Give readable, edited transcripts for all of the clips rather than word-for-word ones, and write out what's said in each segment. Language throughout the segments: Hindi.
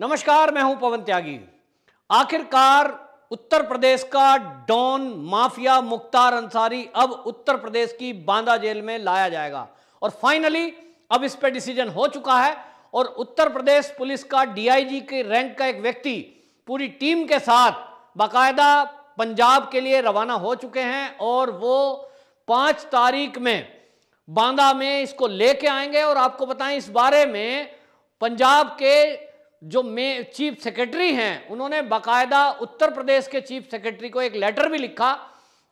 नमस्कार, मैं हूं पवन त्यागी। आखिरकार उत्तर प्रदेश का डॉन माफिया मुख्तार अंसारी अब उत्तर प्रदेश की बांदा जेल में लाया जाएगा और फाइनली अब इस पे डिसीजन हो चुका है और उत्तर प्रदेश पुलिस का डीआईजी के रैंक का एक व्यक्ति पूरी टीम के साथ बाकायदा पंजाब के लिए रवाना हो चुके हैं और वो 5 तारीख में बांदा में इसको लेके आएंगे। और आपको बताएं, इस बारे में पंजाब के जो चीफ सेक्रेटरी हैं उन्होंने बाकायदा उत्तर प्रदेश के चीफ सेक्रेटरी को एक लेटर भी लिखा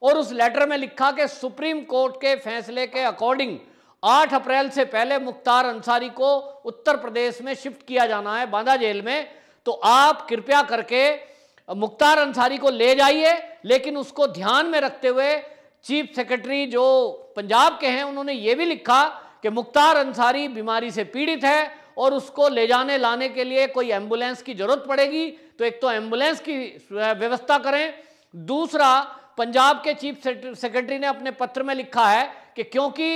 और उस लेटर में लिखा कि सुप्रीम कोर्ट के फैसले के अकॉर्डिंग 8 अप्रैल से पहले मुख्तार अंसारी को उत्तर प्रदेश में शिफ्ट किया जाना है बांदा जेल में, तो आप कृपया करके मुख्तार अंसारी को ले जाइए। लेकिन उसको ध्यान में रखते हुए चीफ सेक्रेटरी जो पंजाब के हैं उन्होंने ये भी लिखा कि मुख्तार अंसारी बीमारी से पीड़ित है और उसको ले जाने लाने के लिए कोई एम्बुलेंस की जरूरत पड़ेगी तो एक तो एम्बुलेंस की व्यवस्था करें। दूसरा, पंजाब के चीफ सेक्रेटरी ने अपने पत्र में लिखा है कि क्योंकि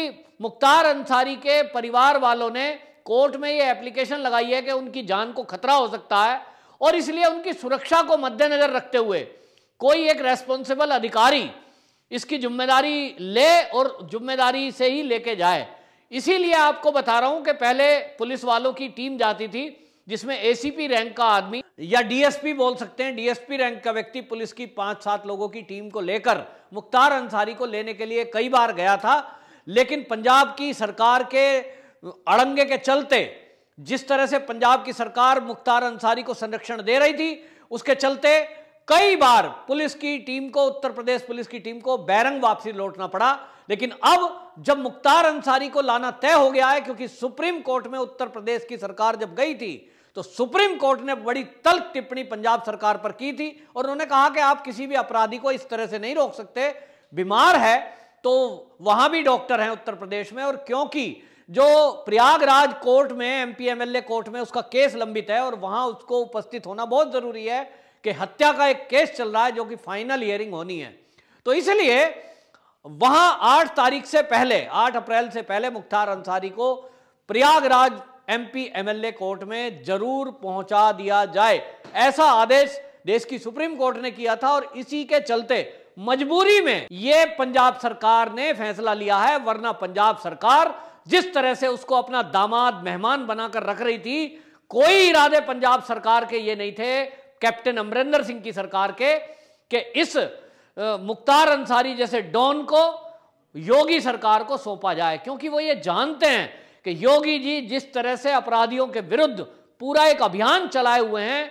मुख्तार अंसारी के परिवार वालों ने कोर्ट में ये एप्लीकेशन लगाई है कि उनकी जान को खतरा हो सकता है और इसलिए उनकी सुरक्षा को मद्देनजर रखते हुए कोई एक रेस्पॉन्सिबल अधिकारी इसकी जिम्मेदारी ले और जिम्मेदारी से ही लेके जाए। इसीलिए आपको बता रहा हूं कि पहले पुलिस वालों की टीम जाती थी जिसमें एसीपी रैंक का आदमी या डीएसपी बोल सकते हैं, डीएसपी रैंक का व्यक्ति पुलिस की 5-7 लोगों की टीम को लेकर मुख्तार अंसारी को लेने के लिए कई बार गया था। लेकिन पंजाब की सरकार के अड़ंगे के चलते, जिस तरह से पंजाब की सरकार मुख्तार अंसारी को संरक्षण दे रही थी, उसके चलते कई बार पुलिस की टीम को, उत्तर प्रदेश पुलिस की टीम को बैरंग वापसी लौटना पड़ा। लेकिन अब जब मुख्तार अंसारी को लाना तय हो गया है, क्योंकि सुप्रीम कोर्ट में उत्तर प्रदेश की सरकार जब गई थी तो सुप्रीम कोर्ट ने बड़ी तल्ख टिप्पणी पंजाब सरकार पर की थी और उन्होंने कहा कि आप किसी भी अपराधी को इस तरह से नहीं रोक सकते, बीमार है तो वहां भी डॉक्टर हैं उत्तर प्रदेश में। और क्योंकि जो प्रयागराज कोर्ट में, एमपी एमएलए कोर्ट में उसका केस लंबित है और वहां उसको उपस्थित होना बहुत जरूरी है कि हत्या का एक केस चल रहा है जो कि फाइनल हियरिंग होनी है, तो इसलिए वहां 8 तारीख से पहले, 8 अप्रैल से पहले मुख्तार अंसारी को प्रयागराज एमपी एमएलए कोर्ट में जरूर पहुंचा दिया जाए, ऐसा आदेश देश की सुप्रीम कोर्ट ने किया था। और इसी के चलते मजबूरी में यह पंजाब सरकार ने फैसला लिया है, वरना पंजाब सरकार जिस तरह से उसको अपना दामाद मेहमान बनाकर रख रही थी, कोई इरादे पंजाब सरकार के ये नहीं थे, कैप्टन अमरिंदर सिंह की सरकार के, कि इस मुख्तार अंसारी जैसे डॉन को योगी सरकार को सौंपा जाए। क्योंकि वो ये जानते हैं कि योगी जी जिस तरह से अपराधियों के विरुद्ध पूरा एक अभियान चलाए हुए हैं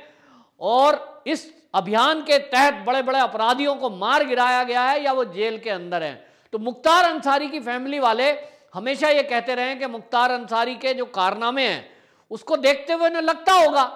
और इस अभियान के तहत बड़े बड़े अपराधियों को मार गिराया गया है या वो जेल के अंदर हैं, तो मुख्तार अंसारी की फैमिली वाले हमेशा ये कहते रहे कि मुख्तार अंसारी के जो कारनामे हैं उसको देखते हुए उन्हें लगता होगा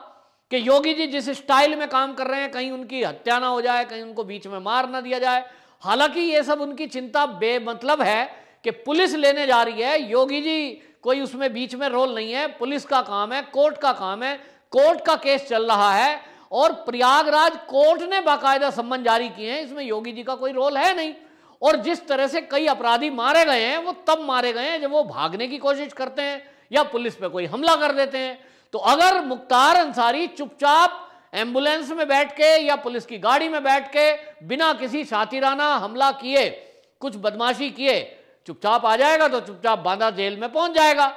कि योगी जी जिस स्टाइल में काम कर रहे हैं कहीं उनकी हत्या ना हो जाए, कहीं उनको बीच में मार ना दिया जाए। हालांकि ये सब उनकी चिंता बेमतलब है कि पुलिस लेने जा रही है, योगी जी कोई उसमें बीच में रोल नहीं है, पुलिस का काम है, कोर्ट का काम है, कोर्ट का केस चल रहा है और प्रयागराज कोर्ट ने बाकायदा सम्मन जारी किए हैं, इसमें योगी जी का कोई रोल है नहीं। और जिस तरह से कई अपराधी मारे गए हैं वो तब मारे गए हैं जब वो भागने की कोशिश करते हैं या पुलिस पे कोई हमला कर देते हैं। तो अगर मुख्तार अंसारी चुपचाप एम्बुलेंस में बैठ के या पुलिस की गाड़ी में बैठ के बिना किसी शातिराना हमला किए, कुछ बदमाशी किए, चुपचाप आ जाएगा तो चुपचाप बांदा जेल में पहुंच जाएगा,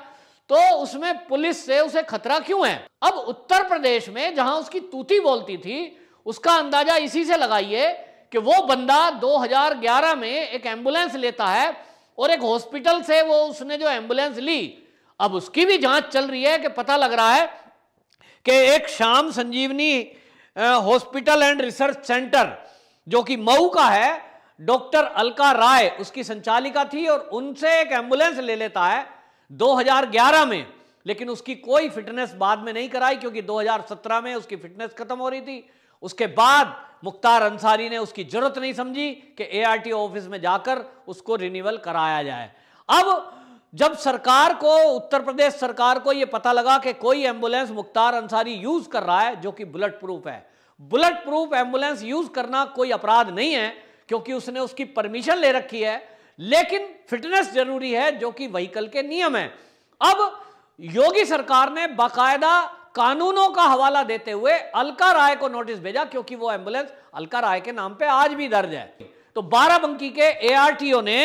तो उसमें पुलिस से उसे खतरा क्यों है? अब उत्तर प्रदेश में जहां उसकी तूती बोलती थी उसका अंदाजा इसी से लगाइए कि वो बंदा 2011 में एक एम्बुलेंस लेता है और एक हॉस्पिटल से वो उसने जो एम्बुलेंस ली, अब उसकी भी जांच चल रही है कि पता लग रहा है कि एक श्याम संजीवनी हॉस्पिटल एंड रिसर्च सेंटर जो कि मऊ का है, डॉक्टर अलका राय उसकी संचालिका थी और उनसे एक एम्बुलेंस ले लेता है 2011 में, लेकिन उसकी कोई फिटनेस बाद में नहीं कराई क्योंकि 2017 में उसकी फिटनेस खत्म हो रही थी। उसके बाद मुख्तार अंसारी ने उसकी जरूरत नहीं समझी कि एआरटीओ ऑफिस में जाकर उसको रिन्यूअल कराया जाए। अब जब सरकार को, उत्तर प्रदेश सरकार को यह पता लगा कि कोई एम्बुलेंस मुख्तार अंसारी यूज कर रहा है जो कि बुलेट प्रूफ है, बुलेट प्रूफ एम्बुलेंस यूज करना कोई अपराध नहीं है क्योंकि उसने उसकी परमिशन ले रखी है, लेकिन फिटनेस जरूरी है जो कि व्हीकल के नियम है। अब योगी सरकार ने बाकायदा कानूनों का हवाला देते हुए अलका राय को नोटिस भेजा, क्योंकि वो एम्बुलेंस अलका राय के नाम पे आज भी दर्ज है। तो बाराबंकी के एआरटीओ ने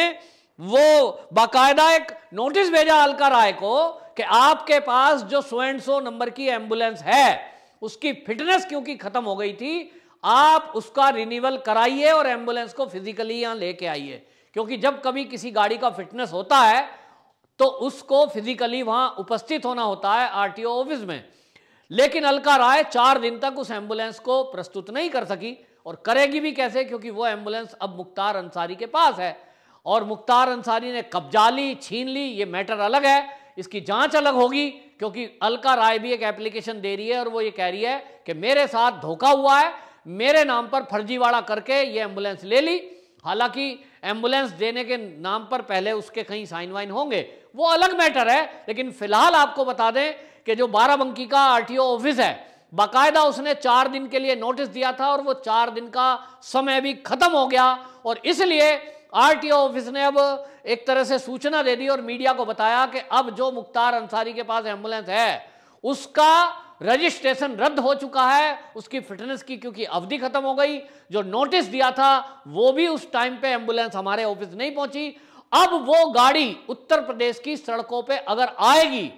वो बाकायदा एक नोटिस भेजा अलका राय को कि आपके पास जो सो एंड सो नंबर की एम्बुलेंस है उसकी फिटनेस क्योंकि खत्म हो गई थी, आप उसका रिन्यूअल कराइए और एम्बुलेंस को फिजिकली यहां लेके आइए, क्योंकि जब कभी किसी गाड़ी का फिटनेस होता है तो उसको फिजिकली वहां उपस्थित होना होता है आरटीओ ऑफिस में। लेकिन अलका राय 4 दिन तक उस एम्बुलेंस को प्रस्तुत नहीं कर सकी, और करेगी भी कैसे, क्योंकि वो एम्बुलेंस अब मुख्तार अंसारी के पास है और मुख्तार अंसारी ने कब्जा ली, छीन ली, ये मैटर अलग है, इसकी जांच अलग होगी, क्योंकि अलका राय भी एक एप्लीकेशन दे रही है और वो ये कह रही है कि मेरे साथ धोखा हुआ है, मेरे नाम पर फर्जीवाड़ा करके ये एम्बुलेंस ले ली। हालांकि एम्बुलेंस देने के नाम पर पहले उसके कहीं साइन वाइन होंगे, वो अलग मैटर है, लेकिन फिलहाल आपको बता दें कि जो बाराबंकी का आरटीओ ऑफिस है, बाकायदा उसने 4 दिन के लिए नोटिस दिया था और वो 4 दिन का समय भी खत्म हो गया, और इसलिए आरटीओ ऑफिस ने अब एक तरह से सूचना दे दी और मीडिया को बताया कि अब जो मुख्तार अंसारी के पास एम्बुलेंस है उसका रजिस्ट्रेशन रद्द हो चुका है, उसकी फिटनेस की क्योंकि अवधि खत्म हो गई, जो नोटिस दिया था वो भी उस टाइम पे एम्बुलेंस हमारे ऑफिस नहीं पहुंची। अब वो गाड़ी उत्तर प्रदेश की सड़कों पे अगर आएगी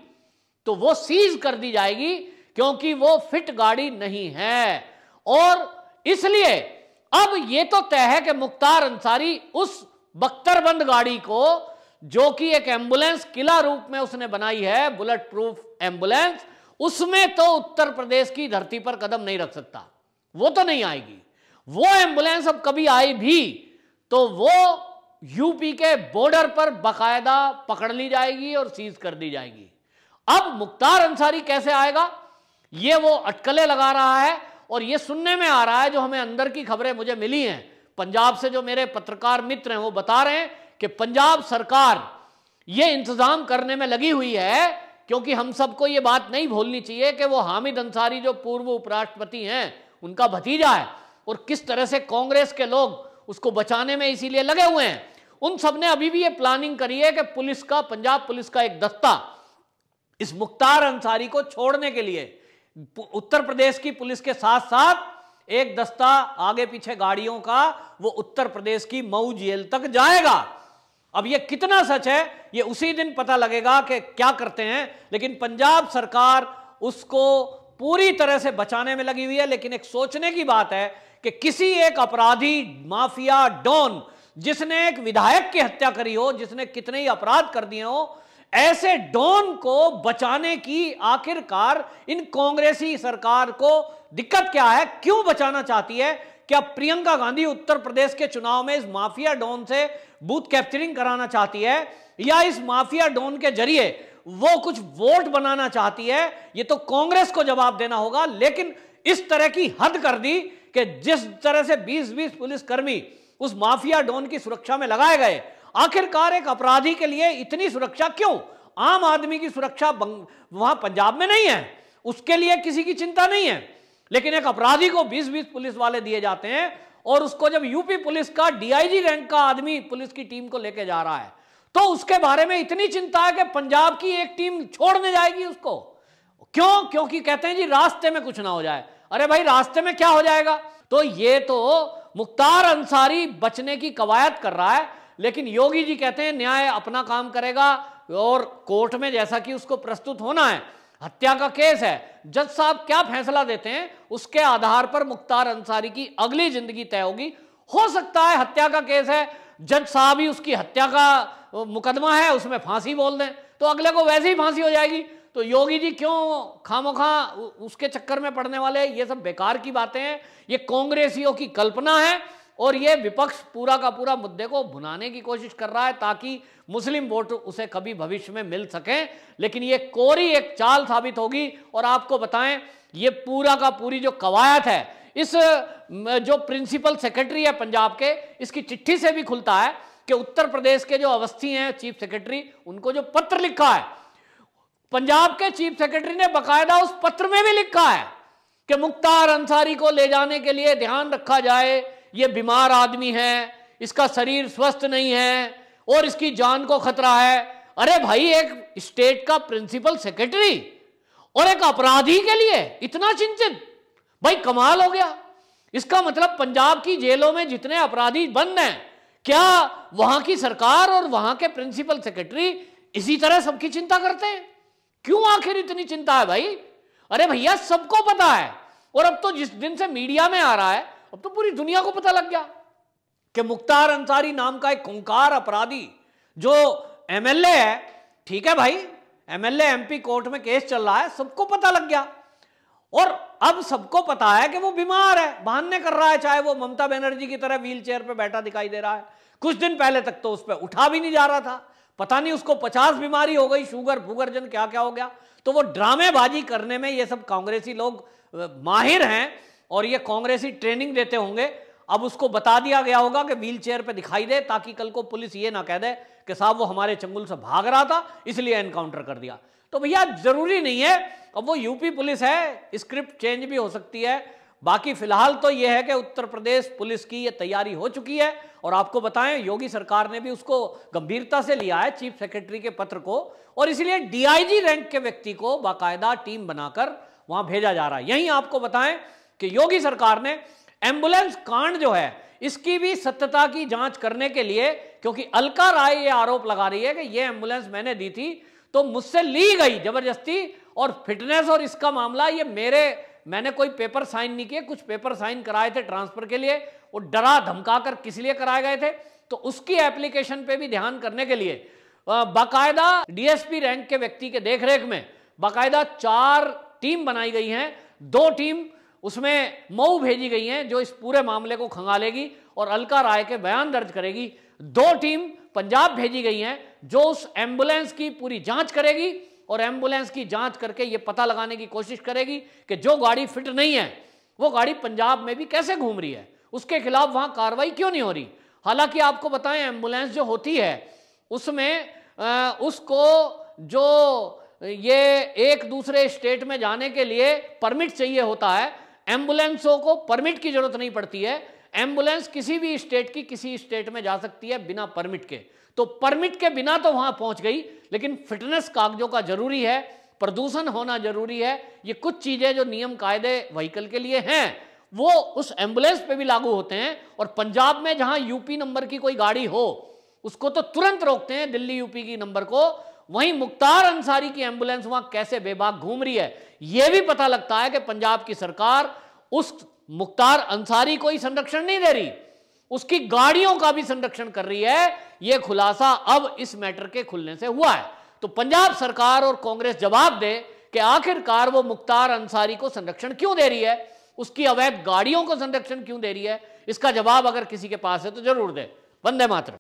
तो वो सीज कर दी जाएगी, क्योंकि वो फिट गाड़ी नहीं है। और इसलिए अब ये तो तय है कि मुख्तार अंसारी उस बख्तरबंद गाड़ी को, जो कि एक एम्बुलेंस किला रूप में उसने बनाई है, बुलेट प्रूफ एम्बुलेंस, उसमें तो उत्तर प्रदेश की धरती पर कदम नहीं रख सकता, वो तो नहीं आएगी। वो एम्बुलेंस अब कभी आई भी तो वो यूपी के बॉर्डर पर बाकायदा पकड़ ली जाएगी और सीज कर दी जाएगी। अब मुख्तार अंसारी कैसे आएगा, ये वो अटकलें लगा रहा है, और ये सुनने में आ रहा है, जो हमें अंदर की खबरें मुझे मिली हैं पंजाब से, जो मेरे पत्रकार मित्र हैं वो बता रहे हैं कि पंजाब सरकार ये इंतजाम करने में लगी हुई है, क्योंकि हम सबको ये बात नहीं भूलनी चाहिए कि वो हामिद अंसारी जो पूर्व उपराष्ट्रपति हैं उनका भतीजा है, और किस तरह से कांग्रेस के लोग उसको बचाने में इसीलिए लगे हुए हैं। उन सब ने अभी भी ये प्लानिंग करी है कि पुलिस का, पंजाब पुलिस का एक दस्ता इस मुख्तार अंसारी को छोड़ने के लिए उत्तर प्रदेश की पुलिस के साथ साथ एक दस्ता आगे पीछे गाड़ियों का वो उत्तर प्रदेश की मऊ जेल तक जाएगा। अब ये कितना सच है ये उसी दिन पता लगेगा कि क्या करते हैं, लेकिन पंजाब सरकार उसको पूरी तरह से बचाने में लगी हुई है। लेकिन एक सोचने की बात है कि किसी एक अपराधी माफिया डॉन, जिसने एक विधायक की हत्या करी हो, जिसने कितने ही अपराध कर दिए हो, ऐसे डॉन को बचाने की आखिरकार इन कांग्रेसी सरकार को दिक्कत क्या है, क्यों बचाना चाहती है? क्या प्रियंका गांधी उत्तर प्रदेश के चुनाव में इस माफिया डॉन से बूथ कैप्चरिंग कराना चाहती है, या इस माफिया डॉन के जरिए वो कुछ वोट बनाना चाहती है? ये तो कांग्रेस को जवाब देना होगा। लेकिन इस तरह की हद कर दी कि जिस तरह से 20-20 पुलिसकर्मी उस माफिया डॉन की सुरक्षा में लगाए गए, आखिरकार एक अपराधी के लिए इतनी सुरक्षा क्यों? आम आदमी की सुरक्षा वहां पंजाब में नहीं है, उसके लिए किसी की चिंता नहीं है, लेकिन एक अपराधी को 20-20 पुलिस वाले दिए जाते हैं, और उसको जब यूपी पुलिस का डीआईजी रैंक का आदमी पुलिस की टीम को लेके जा रहा है तो उसके बारे में इतनी चिंता है कि पंजाब की एक टीम छोड़ने जाएगी उसको। क्यों? क्योंकि कहते हैं जी रास्ते में कुछ ना हो जाए। अरे भाई रास्ते में क्या हो जाएगा? तो ये तो मुख्तार अंसारी बचने की कवायद कर रहा है, लेकिन योगी जी कहते हैं न्याय अपना काम करेगा, और कोर्ट में जैसा कि उसको प्रस्तुत होना है, हत्या का केस है, जज साहब क्या फैसला देते हैं उसके आधार पर मुख्तार अंसारी की अगली जिंदगी तय होगी। हो सकता है हत्या का केस है, जज साहब ही उसकी हत्या का मुकदमा है उसमें फांसी बोल दें तो अगले को वैसे ही फांसी हो जाएगी। तो योगी जी क्यों खामोखा उसके चक्कर में पड़ने वाले? ये सब बेकार की बातें हैं, ये कांग्रेसियों की कल्पना है, और ये विपक्ष पूरा का पूरा मुद्दे को भुनाने की कोशिश कर रहा है ताकि मुस्लिम वोट उसे कभी भविष्य में मिल सके। लेकिन ये कोरी एक चाल साबित होगी। और आपको बताएं, ये पूरा का पूरी जो कवायद है, इस जो प्रिंसिपल सेक्रेटरी है पंजाब के, इसकी चिट्ठी से भी खुलता है कि उत्तर प्रदेश के जो अवस्थी हैं चीफ सेक्रेटरी, उनको जो पत्र लिखा है, पंजाब के चीफ सेक्रेटरी ने बाकायदा उस पत्र में भी लिखा है कि मुख्तार अंसारी को ले जाने के लिए ध्यान रखा जाए, ये बीमार आदमी है, इसका शरीर स्वस्थ नहीं है और इसकी जान को खतरा है। अरे भाई, एक स्टेट का प्रिंसिपल सेक्रेटरी और एक अपराधी के लिए इतना चिंतित, भाई कमाल हो गया। इसका मतलब पंजाब की जेलों में जितने अपराधी बंद हैं, क्या वहां की सरकार और वहां के प्रिंसिपल सेक्रेटरी इसी तरह सबकी चिंता करते हैं? क्यों आखिर इतनी चिंता है भाई? अरे भैया सबको पता है, और अब तो जिस दिन से मीडिया में आ रहा है, अब तो पूरी दुनिया को पता लग गया कि मुख्तार अंसारी नाम का एक खूंखार अपराधी जो एमएलए है, ठीक है भाई, एमएलए एमपी कोर्ट में केस चल रहा है, सबको पता लग गया। और अब सबको पता है कि वो बीमार है, बहाने कर रहा है, चाहे वो ममता बनर्जी की तरह व्हील चेयर पर बैठा दिखाई दे रहा है। कुछ दिन पहले तक तो उस पर उठा भी नहीं जा रहा था, पता नहीं उसको 50 बीमारी हो गई, शुगर फुगरजन क्या क्या हो गया। तो वो ड्रामेबाजी करने में ये सब कांग्रेसी लोग माहिर हैं और ये कांग्रेसी ट्रेनिंग देते होंगे। अब उसको बता दिया गया होगा कि व्हील चेयर पे दिखाई दे, ताकि कल को पुलिस ये ना कह दे कि साहब वो हमारे चंगुल से भाग रहा था इसलिए एनकाउंटर कर दिया। तो भैया जरूरी नहीं है, अब वो यूपी पुलिस है, स्क्रिप्ट चेंज भी हो सकती है। बाकी फिलहाल तो ये है कि उत्तर प्रदेश पुलिस की ये तैयारी हो चुकी है, और आपको बताएं योगी सरकार ने भी उसको गंभीरता से लिया है, चीफ सेक्रेटरी के पत्र को, और इसलिए डीआईजी रैंक के व्यक्ति को बाकायदा टीम बनाकर वहां भेजा जा रहा है। यहीं आपको बताएं कि योगी सरकार ने एम्बुलेंस कांड जो है इसकी भी सत्यता की जांच करने के लिए, क्योंकि अलका राय ये आरोप लगा रही है कि ये एम्बुलेंस मैंने दी थी तो मुझसे ली गई जबरदस्ती, और फिटनेस और इसका मामला ये मैंने कोई पेपर साइन नहीं किए, कुछ पेपर साइन कराए थे ट्रांसफर के लिए, वो डरा धमका कर किस लिए कराए गए थे, तो उसकी एप्लीकेशन पे भी ध्यान करने के लिए बाकायदा डीएसपी रैंक के व्यक्ति के देखरेख में बाकायदा 4 टीम बनाई गई हैं। 2 टीम उसमें मऊ भेजी गई हैं जो इस पूरे मामले को खंगालेगी और अलका राय के बयान दर्ज करेगी। 2 टीम पंजाब भेजी गई हैं जो उस एम्बुलेंस की पूरी जांच करेगी, और एम्बुलेंस की जांच करके ये पता लगाने की कोशिश करेगी कि जो गाड़ी फिट नहीं है वो गाड़ी पंजाब में भी कैसे घूम रही है, उसके खिलाफ वहां कार्रवाई क्यों नहीं हो रही। हालांकि आपको बताएं एम्बुलेंस जो होती है उसमें उसको जो ये एक दूसरे स्टेट में जाने के लिए परमिट चाहिए होता है, एम्बुलेंसों को परमिट की जरूरत नहीं पड़ती है। एम्बुलेंस किसी भी स्टेट की किसी स्टेट में जा सकती है बिना परमिट के। तो परमिट के बिना तो वहां पहुंच गई, लेकिन फिटनेस कागजों का जरूरी है, प्रदूषण होना जरूरी है, ये कुछ चीजें जो नियम कायदे व्हीकल के लिए हैं वो उस एम्बुलेंस पे भी लागू होते हैं। और पंजाब में जहां यूपी नंबर की कोई गाड़ी हो उसको तो तुरंत रोकते हैं, दिल्ली यूपी की नंबर को। वहीं मुख्तार अंसारी की एम्बुलेंस वहां कैसे बेबाक घूम रही है यह भी पता लगता है कि पंजाब की सरकार उस मुख्तार अंसारी को ही संरक्षण नहीं दे रही, उसकी गाड़ियों का भी संरक्षण कर रही है। यह खुलासा अब इस मैटर के खुलने से हुआ है। तो पंजाब सरकार और कांग्रेस जवाब दे कि आखिरकार वो मुख्तार अंसारी को संरक्षण क्यों दे रही है, उसकी अवैध गाड़ियों को संरक्षण क्यों दे रही है। इसका जवाब अगर किसी के पास है तो जरूर दे। वंदे मातरम।